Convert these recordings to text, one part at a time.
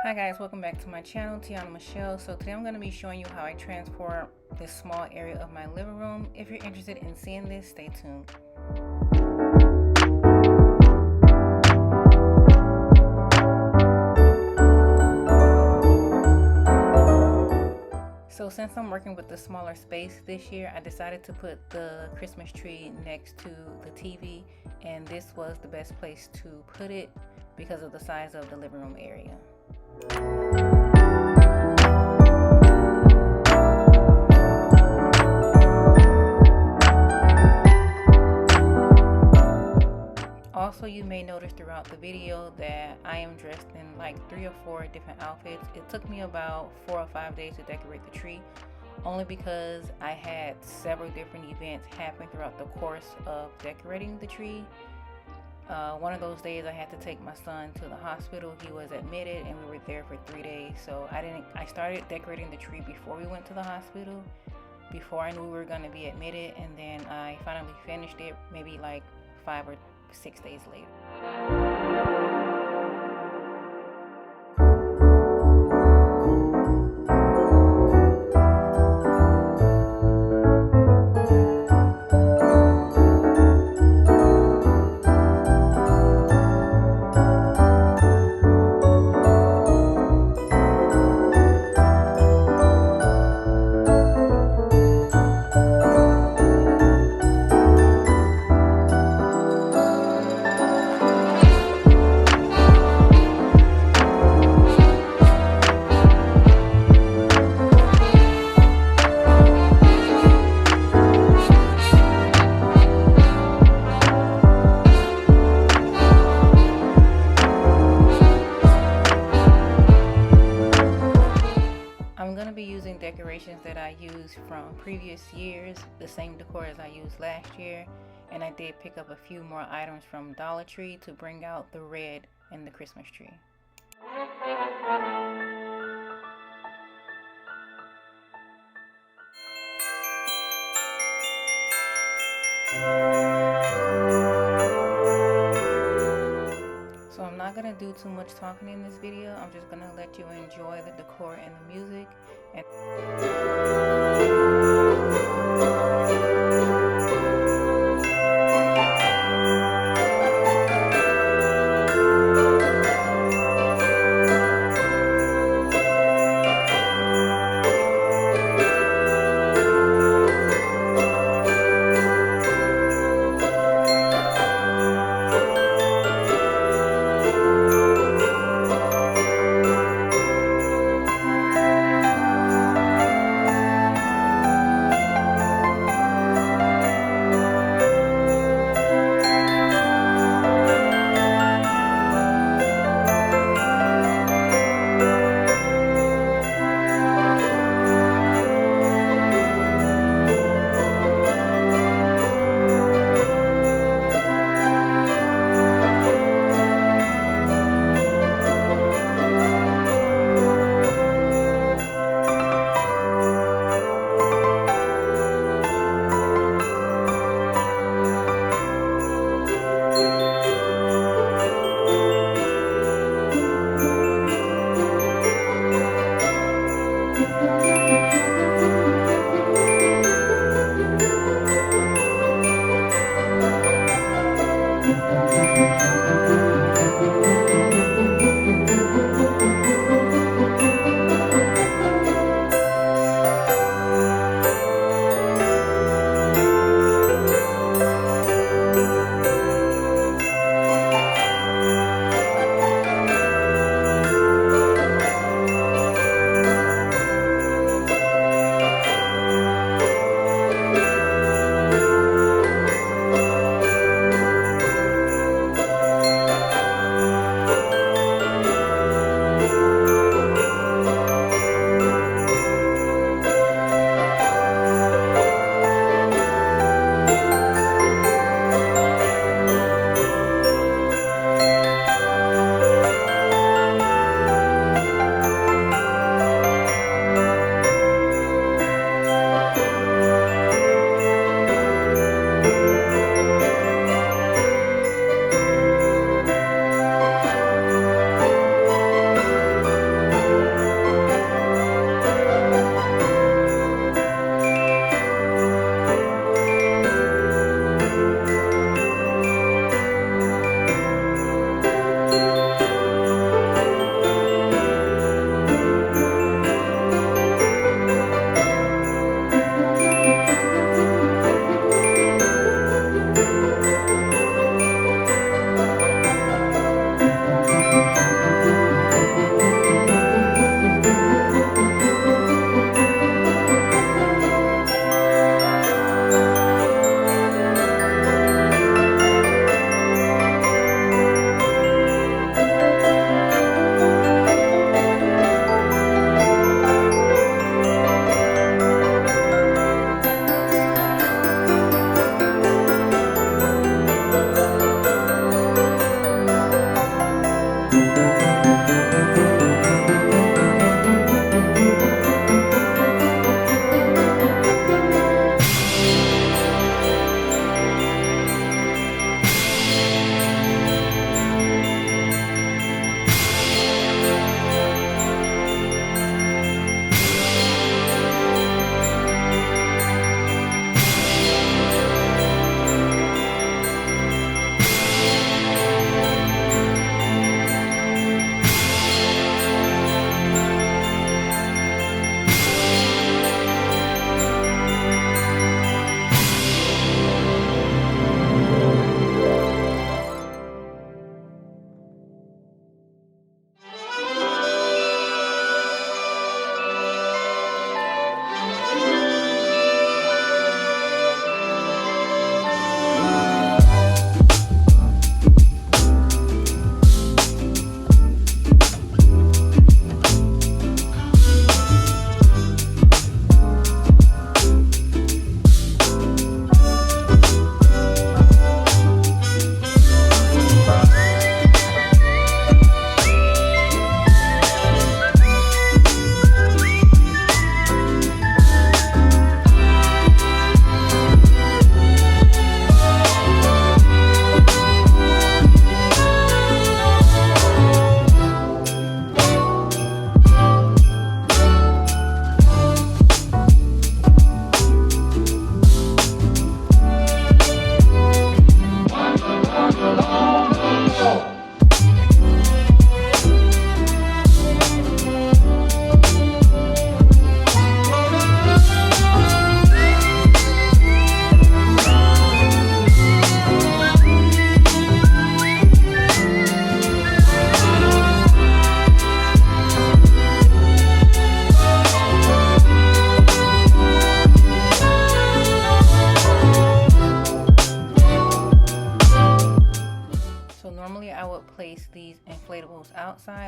Hi guys, welcome back to my channel, Tiana Michelle. So today I'm going to be showing you how I transform this small area of my living room. If you're interested in seeing this, stay tuned. So since I'm working with the smaller space this year, I decided to put the Christmas tree next to the TV, and this was the best place to put it because of the size of the living room area. Also, you may notice throughout the video that I am dressed in like 3 or 4 different outfits. It took me about 4 or 5 days to decorate the tree, only because I had several different events happen throughout the course of decorating the tree. One of those days I had to take my son to the hospital. He was admitted and we were there for 3 days. So I started decorating the tree before we went to the hospital, before I knew we were going to be admitted, and then I finally finished it maybe like 5 or 6 days later. I'm going to be using decorations that I used from previous years, the same decor as I used last year, and I did pick up a few more items from Dollar Tree to bring out the red in the Christmas tree. So I'm not going to do too much talking in this video. I'm just going to let you enjoy the decor and the music.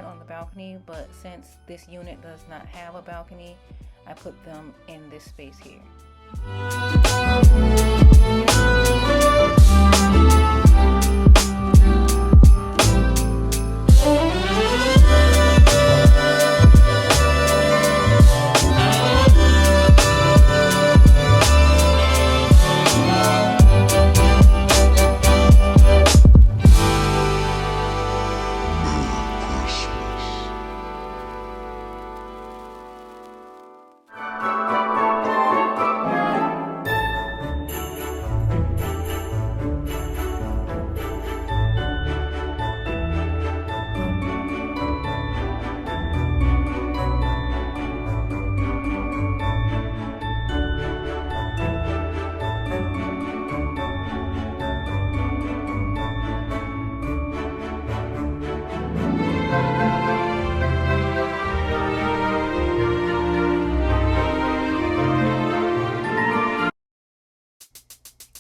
on the balcony, but since this unit does not have a balcony, I put them in this space here.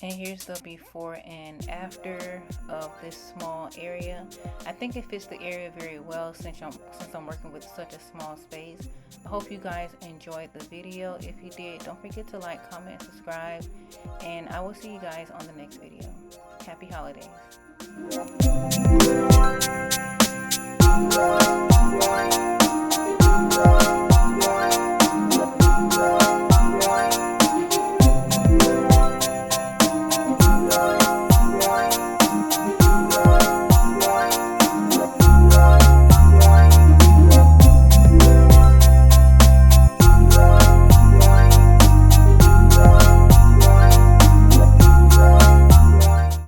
And here's the before and after of this small area. I think it fits the area very well since I'm working with such a small space. I hope you guys enjoyed the video. If you did, don't forget to like, comment, and subscribe. And I will see you guys on the next video. Happy holidays.